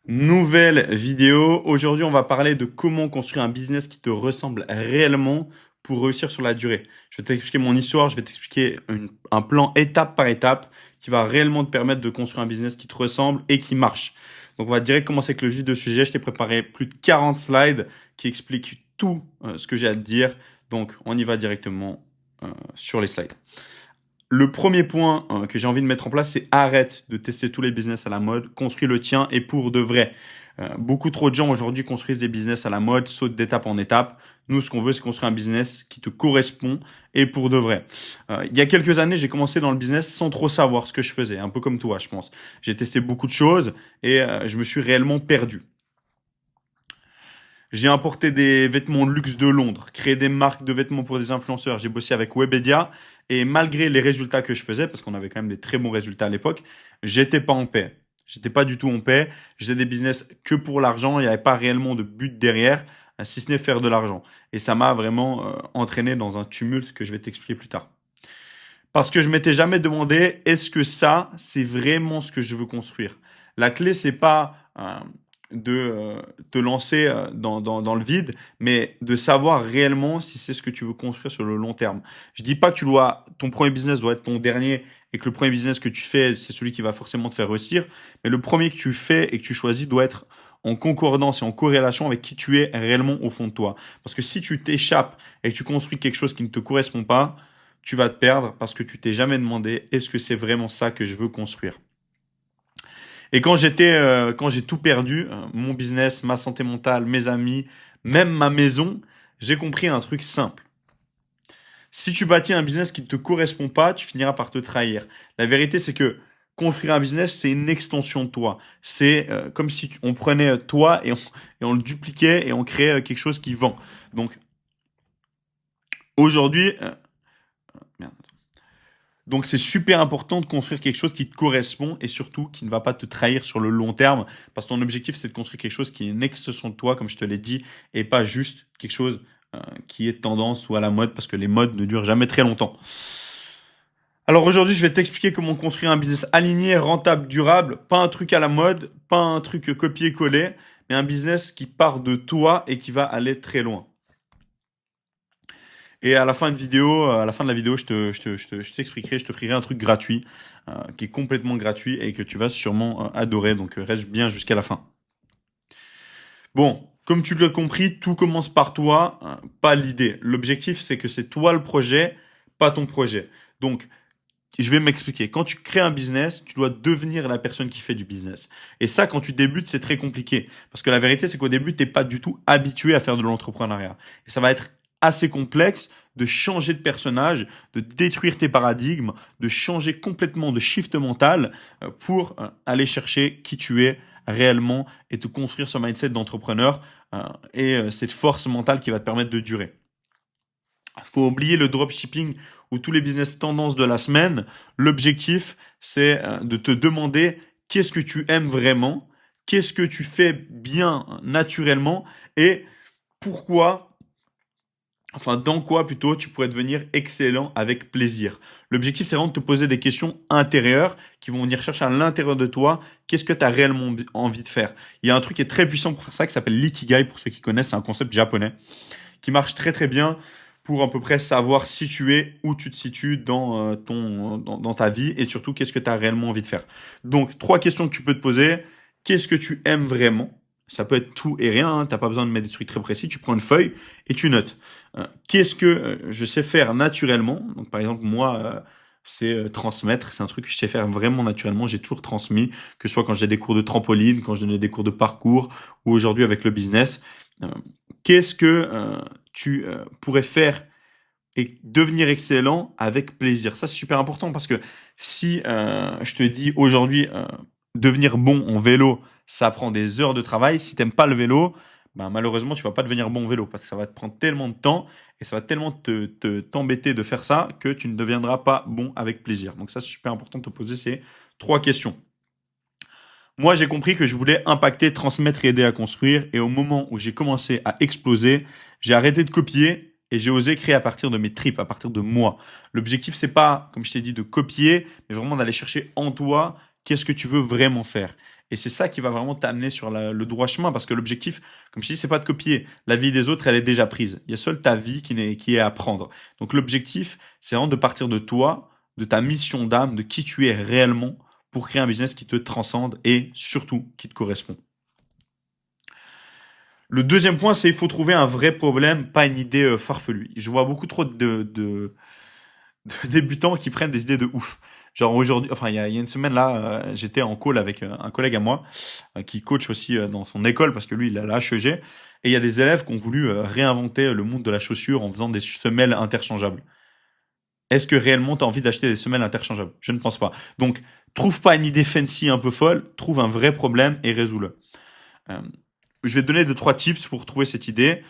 Nouvelle vidéo. Aujourd'hui, on va parler de comment construire un business qui te ressemble réellement pour réussir sur la durée. Je vais t'expliquer mon histoire, je vais t'expliquer un plan étape par étape qui va réellement te permettre de construire un business qui te ressemble et qui marche. Donc, on va direct commencer avec le vif de sujet. Je t'ai préparé plus de 40 slides qui expliquent tout ce que j'ai à te dire. Donc, on y va directement sur les slides. Le premier point que j'ai envie de mettre en place, c'est arrête de tester tous les business à la mode, construis le tien et pour de vrai. Beaucoup trop de gens aujourd'hui construisent des business à la mode, sautent d'étape en étape. Nous, ce qu'on veut, c'est construire un business qui te correspond et pour de vrai. Il y a quelques années, j'ai commencé dans le business sans trop savoir ce que je faisais, un peu comme toi, je pense. J'ai testé beaucoup de choses et je me suis réellement perdu. J'ai importé des vêtements de luxe de Londres, créé des marques de vêtements pour des influenceurs. J'ai bossé avec Webedia et malgré les résultats que je faisais, parce qu'on avait quand même des très bons résultats à l'époque, j'étais pas en paix. J'étais pas du tout en paix. J'ai des business que pour l'argent. Il n'y avait pas réellement de but derrière, si ce n'est faire de l'argent. Et ça m'a vraiment entraîné dans un tumulte que je vais t'expliquer plus tard. Parce que je m'étais jamais demandé, est-ce que ça, c'est vraiment ce que je veux construire? La clé, c'est pas de te lancer dans le vide, mais de savoir réellement si c'est ce que tu veux construire sur le long terme. Je dis pas que ton premier business doit être ton dernier et que le premier business que tu fais, c'est celui qui va forcément te faire réussir, mais le premier que tu fais et que tu choisis doit être en concordance et en corrélation avec qui tu es réellement au fond de toi. Parce que si tu t'échappes et que tu construis quelque chose qui ne te correspond pas, tu vas te perdre parce que tu t'es jamais demandé est-ce que c'est vraiment ça que je veux construire. Et quand j'ai tout perdu, mon business, ma santé mentale, mes amis, même ma maison, j'ai compris un truc simple. Si tu bâtis un business qui ne te correspond pas, tu finiras par te trahir. La vérité, c'est que construire un business, c'est une extension de toi. C'est comme si on prenait toi et on le dupliquait et on créait quelque chose qui vend. Donc aujourd'hui, merde. Donc c'est super important de construire quelque chose qui te correspond et surtout qui ne va pas te trahir sur le long terme parce que ton objectif c'est de construire quelque chose qui est une extension de toi comme je te l'ai dit et pas juste quelque chose qui est tendance ou à la mode parce que les modes ne durent jamais très longtemps. Alors aujourd'hui je vais t'expliquer comment construire un business aligné, rentable, durable, pas un truc à la mode, pas un truc copier-coller, mais un business qui part de toi et qui va aller très loin. Et à la fin à la fin de la vidéo, je t'expliquerai, je te ferai un truc gratuit, qui est complètement gratuit et que tu vas sûrement adorer. Donc reste bien jusqu'à la fin. Bon, comme tu l'as compris, tout commence par toi, pas l'idée. L'objectif, c'est que c'est toi le projet, pas ton projet. Donc, je vais m'expliquer. Quand tu crées un business, tu dois devenir la personne qui fait du business. Et ça, quand tu débutes, c'est très compliqué. Parce que la vérité, c'est qu'au début, tu n'es pas du tout habitué à faire de l'entrepreneuriat. Et ça va être assez complexe de changer de personnage, de détruire tes paradigmes, de changer complètement de shift mental pour aller chercher qui tu es réellement et te construire ce mindset d'entrepreneur et cette force mentale qui va te permettre de durer. Il faut oublier le dropshipping ou tous les business tendances de la semaine. L'objectif, c'est de te demander qu'est-ce que tu aimes vraiment, qu'est-ce que tu fais bien naturellement et pourquoi, enfin dans quoi plutôt, tu pourrais devenir excellent avec plaisir. L'objectif, c'est vraiment de te poser des questions intérieures qui vont venir chercher à l'intérieur de toi qu'est-ce que tu as réellement envie de faire. Il y a un truc qui est très puissant pour faire ça qui s'appelle l'ikigai, pour ceux qui connaissent, c'est un concept japonais qui marche très très bien pour à peu près savoir si tu es, où tu te situes dans ta vie et surtout qu'est-ce que tu as réellement envie de faire. Donc, trois questions que tu peux te poser. Qu'est-ce que tu aimes vraiment? Ça peut être tout et rien, hein, tu n'as pas besoin de mettre des trucs très précis. Tu prends une feuille et tu notes. Qu'est-ce que je sais faire naturellement? Donc, par exemple, moi, c'est transmettre. C'est un truc que je sais faire vraiment naturellement. J'ai toujours transmis, que ce soit quand j'ai des cours de trampoline, quand je donnais des cours de parcours ou aujourd'hui avec le business. Euh, Qu'est-ce que tu pourrais faire et devenir excellent avec plaisir. Ça, c'est super important parce que si je te dis aujourd'hui, devenir bon en vélo, ça prend des heures de travail. Si t'aimes pas le vélo, ben, malheureusement, tu vas pas devenir bon en vélo parce que ça va te prendre tellement de temps et ça va tellement t'embêter de faire ça que tu ne deviendras pas bon avec plaisir. Donc ça, c'est super important de te poser ces trois questions. Moi, j'ai compris que je voulais impacter, transmettre et aider à construire. Et au moment où j'ai commencé à exploser, j'ai arrêté de copier et j'ai osé créer à partir de mes tripes, à partir de moi. L'objectif, c'est pas, comme je t'ai dit, de copier, mais vraiment d'aller chercher en toi qu'est-ce que tu veux vraiment faire. Et c'est ça qui va vraiment t'amener sur le droit chemin, parce que l'objectif, comme je dis, c'est pas de copier. La vie des autres, elle est déjà prise. Il y a seule ta vie qui est à prendre. Donc l'objectif, c'est vraiment de partir de toi, de ta mission d'âme, de qui tu es réellement pour créer un business qui te transcende et surtout qui te correspond. Le deuxième point, c'est il faut trouver un vrai problème, pas une idée farfelue. Je vois beaucoup trop de débutants qui prennent des idées de ouf. Genre aujourd'hui, enfin il y a une semaine là, j'étais en call avec un collègue à moi qui coach aussi dans son école parce que lui il a la HEG et il y a des élèves qui ont voulu réinventer le monde de la chaussure en faisant des semelles interchangeables. Est-ce que réellement tu as envie d'acheter des semelles interchangeables? Je ne pense pas. Donc trouve pas une idée fancy un peu folle, trouve un vrai problème et résous-le. Euh, je vais te donner deux, trois tips pour trouver cette idée.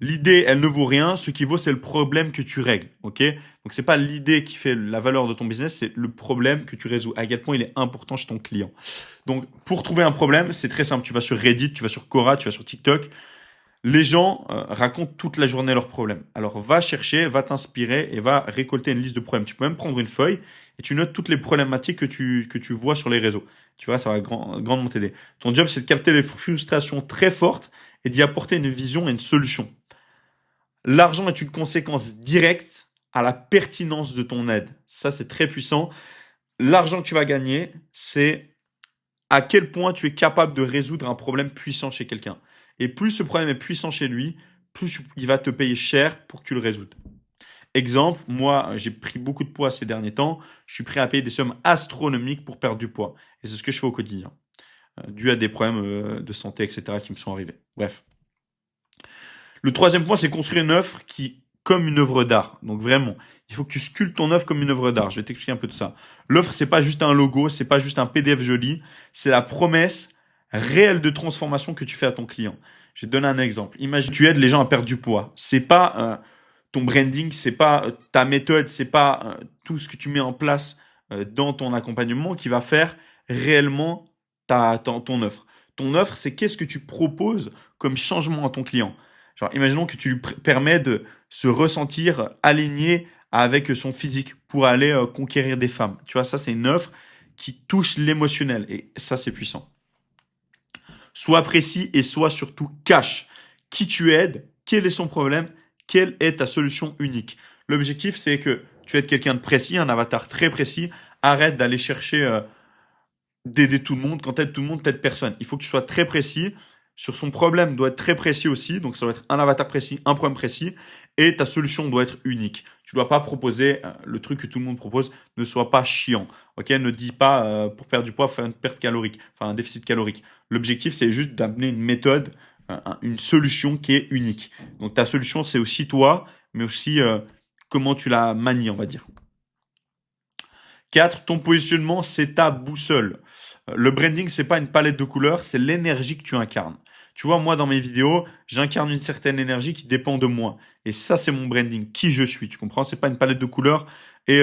L'idée, elle ne vaut rien. Ce qui vaut, c'est le problème que tu règles. Ok? Donc, c'est pas l'idée qui fait la valeur de ton business, c'est le problème que tu résous. À quel point il est important chez ton client. Donc, pour trouver un problème, c'est très simple. Tu vas sur Reddit, tu vas sur Quora, tu vas sur TikTok. Les gens racontent toute la journée leurs problèmes. Alors, va chercher, va t'inspirer et va récolter une liste de problèmes. Tu peux même prendre une feuille et tu notes toutes les problématiques que tu vois sur les réseaux. Tu vois, ça va grandement t'aider. Ton job, c'est de capter les frustrations très fortes et d'y apporter une vision et une solution. L'argent est une conséquence directe à la pertinence de ton aide. Ça, c'est très puissant. L'argent que tu vas gagner, c'est à quel point tu es capable de résoudre un problème puissant chez quelqu'un. Et plus ce problème est puissant chez lui, plus il va te payer cher pour que tu le résoudes. Exemple, moi, j'ai pris beaucoup de poids ces derniers temps. Je suis prêt à payer des sommes astronomiques pour perdre du poids. Et c'est ce que je fais au quotidien, dû à des problèmes de santé, etc., qui me sont arrivés. Bref. Le troisième point, c'est construire une œuvre qui, comme une œuvre d'art. Donc vraiment, il faut que tu sculptes ton œuvre comme une œuvre d'art. Je vais t'expliquer un peu de ça. L'œuvre, c'est pas juste un logo, c'est pas juste un PDF joli, c'est la promesse réelle de transformation que tu fais à ton client. Je vais te donner un exemple. Imagine, tu aides les gens à perdre du poids. C'est pas ton branding, c'est pas ta méthode, c'est pas tout ce que tu mets en place dans ton accompagnement qui va faire réellement ton offre. Ton offre, c'est qu'est-ce que tu proposes comme changement à ton client. Genre, imaginons que tu lui permets de se ressentir aligné avec son physique pour aller conquérir des femmes. Tu vois, ça, c'est une offre qui touche l'émotionnel et ça, c'est puissant. Sois précis et sois surtout cash. Qui tu aides, quel est son problème, quelle est ta solution unique. L'objectif, c'est que tu aides quelqu'un de précis, un avatar très précis. Arrête d'aller chercher d'aider tout le monde. Quand tu aides tout le monde, tu n'aides personne. Il faut que tu sois très précis. Sur son problème doit être très précis aussi. Donc, ça doit être un avatar précis, un problème précis. Et ta solution doit être unique. Tu ne dois pas proposer le truc que tout le monde propose. Ne sois pas chiant. Ok? Ne dis pas pour perdre du poids, faire une perte calorique, enfin un déficit calorique. L'objectif, c'est juste d'amener une méthode, une solution qui est unique. Donc, ta solution, c'est aussi toi, mais aussi comment tu la manies, on va dire. 4, ton positionnement, c'est ta boussole. Le branding, c'est pas une palette de couleurs, c'est l'énergie que tu incarnes. Tu vois, moi, dans mes vidéos, j'incarne une certaine énergie qui dépend de moi. Et ça, c'est mon branding, qui je suis. Tu comprends? C'est pas une palette de couleurs et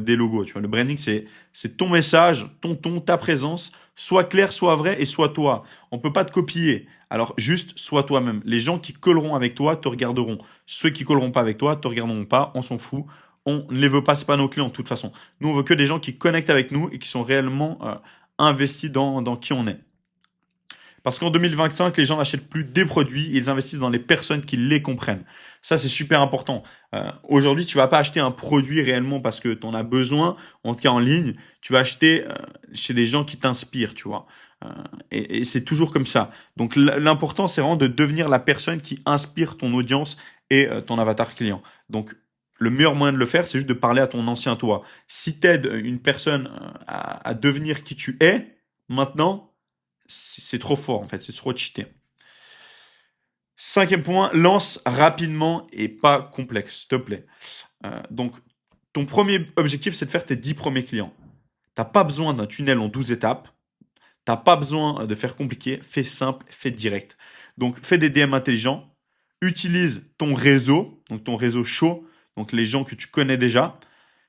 des logos. Tu vois, le branding, c'est ton message, ton ton, ta présence. Sois clair, sois vrai et sois toi. On peut pas te copier. Alors, juste, sois toi-même. Les gens qui colleront avec toi te regarderont. Ceux qui colleront pas avec toi te regarderont pas. On s'en fout. On ne les veut pas, c'est pas nos clients de toute façon. Nous, on veut que des gens qui connectent avec nous et qui sont réellement investis dans qui on est. Parce qu'en 2025, les gens n'achètent plus des produits, ils investissent dans les personnes qui les comprennent. Ça, c'est super important. Aujourd'hui, tu vas pas acheter un produit réellement parce que tu en as besoin, en tout cas en ligne. Tu vas acheter chez des gens qui t'inspirent, tu vois. Et c'est toujours comme ça. Donc l'important, c'est vraiment de devenir la personne qui inspire ton audience et ton avatar client. Donc le meilleur moyen de le faire, c'est juste de parler à ton ancien toi. Si tu aides une personne à devenir qui tu es, maintenant, c'est trop fort en fait, c'est trop cheaté. Cinquième point, lance rapidement et pas complexe, s'il te plaît. Donc, ton premier objectif, c'est de faire tes 10 premiers clients. T'as pas besoin d'un tunnel en 12 étapes. T'as pas besoin de faire compliqué. Fais simple, fais direct. Donc, fais des DM intelligents. Utilise ton réseau, donc ton réseau chaud, donc les gens que tu connais déjà.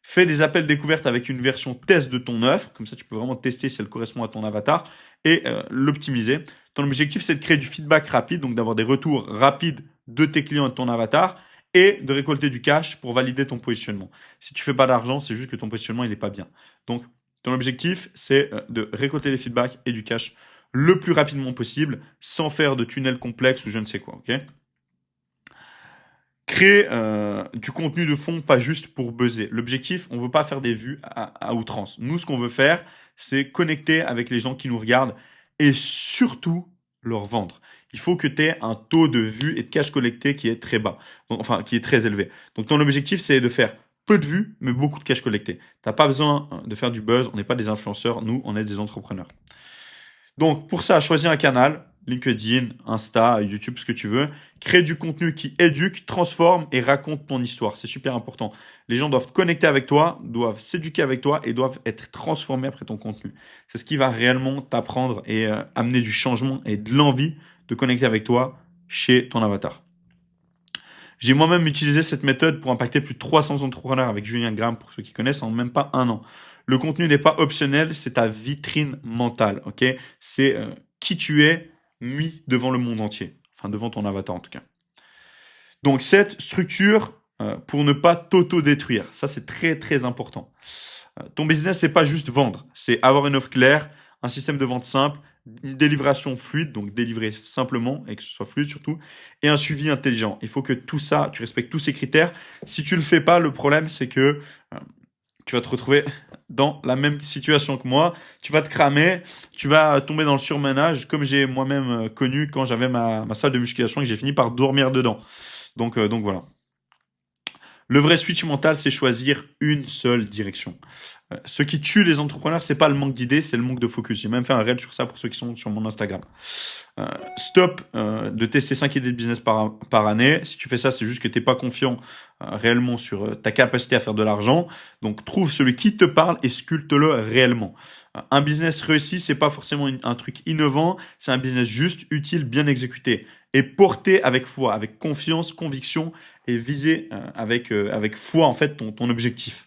Fais des appels découvertes avec une version test de ton offre. Comme ça, tu peux vraiment tester si elle correspond à ton avatar et l'optimiser. Ton objectif, c'est de créer du feedback rapide, donc d'avoir des retours rapides de tes clients et de ton avatar et de récolter du cash pour valider ton positionnement. Si tu fais pas d'argent, c'est juste que ton positionnement, il n'est pas bien. Donc, Ton objectif, c'est de récolter les feedbacks et du cash le plus rapidement possible, sans faire de tunnels complexes ou je ne sais quoi, ok? Créer du contenu de fond, pas juste pour buzzer. L'objectif, on veut pas faire des vues à outrance. Nous, ce qu'on veut faire, c'est connecter avec les gens qui nous regardent et surtout leur vendre. Il faut que tu aies un taux de vues et de cash collecté qui est très bas, donc, enfin qui est très élevé. Donc ton objectif, c'est de faire peu de vues, mais beaucoup de cash collecté. T'as pas besoin de faire du buzz, on n'est pas des influenceurs, nous, on est des entrepreneurs. Donc, pour ça, choisis un canal, LinkedIn, Insta, YouTube, ce que tu veux. Crée du contenu qui éduque, transforme et raconte ton histoire. C'est super important. Les gens doivent connecter avec toi, doivent s'éduquer avec toi et doivent être transformés après ton contenu. C'est ce qui va réellement t'apprendre et amener du changement et de l'envie de connecter avec toi chez ton avatar. J'ai moi-même utilisé cette méthode pour impacter plus de 300 entrepreneurs avec Julien Graham, pour ceux qui connaissent, en même pas un an. Le contenu n'est pas optionnel, c'est ta vitrine mentale, ok? C'est qui tu es mis devant le monde entier, enfin devant ton avatar en tout cas. Donc cette structure, pour ne pas t'auto-détruire, ça c'est très très important. Ton business, c'est pas juste vendre, c'est avoir une offre claire, un système de vente simple, une délivration fluide, donc délivrer simplement et que ce soit fluide surtout, et un suivi intelligent. Il faut que tout ça, tu respectes tous ces critères. Si tu le fais pas, le problème c'est que tu vas te retrouver dans la même situation que moi. Tu vas te cramer, tu vas tomber dans le surmenage, comme j'ai moi-même connu quand j'avais ma salle de musculation et que j'ai fini par dormir dedans. Donc voilà. Le vrai switch mental, c'est choisir une seule direction. Ce qui tue les entrepreneurs, c'est pas le manque d'idées, c'est le manque de focus. J'ai même fait un reel sur ça pour ceux qui sont sur mon Instagram. Stop de tester 5 idées de business par année. Si tu fais ça, c'est juste que tu n'es pas confiant réellement sur ta capacité à faire de l'argent. Donc trouve celui qui te parle et sculpte-le réellement. Un business réussi, c'est pas forcément un truc innovant, c'est un business juste, utile, bien exécuté. Et porté avec foi, avec confiance, conviction et visé avec foi en fait ton objectif.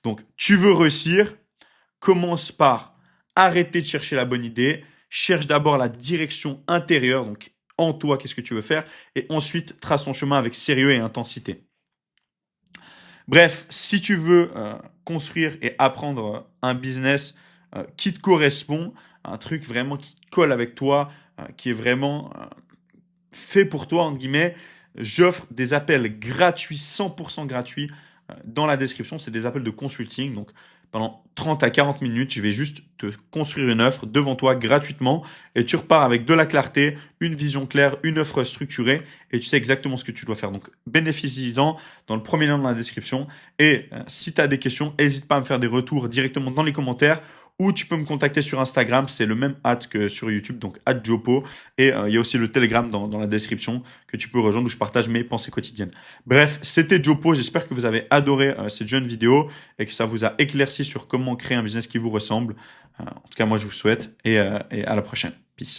Donc tu veux réussir, commence par arrêter de chercher la bonne idée, cherche d'abord la direction intérieure, donc en toi, qu'est-ce que tu veux faire, et ensuite trace ton chemin avec sérieux et intensité. Bref, si tu veux construire et apprendre un business qui te correspond, un truc vraiment qui colle avec toi, qui est vraiment fait pour toi, entre guillemets, j'offre des appels gratuits, 100% gratuits, dans la description. C'est des appels de consulting. Donc, pendant 30 à 40 minutes, je vais juste te construire une offre devant toi gratuitement et tu repars avec de la clarté, une vision claire, une offre structurée et tu sais exactement ce que tu dois faire. Donc, bénéficie-en dans le premier lien dans la description. Et si tu as des questions, n'hésite pas à me faire des retours directement dans les commentaires ou tu peux me contacter sur Instagram, c'est le même que sur YouTube, donc @jopo. Et il y a aussi le Telegram dans la description que tu peux rejoindre où je partage mes pensées quotidiennes. Bref, c'était Jopo. J'espère que vous avez adoré cette jeune vidéo et que ça vous a éclairci sur comment créer un business qui vous ressemble. En tout cas, moi, je vous souhaite et à la prochaine. Peace.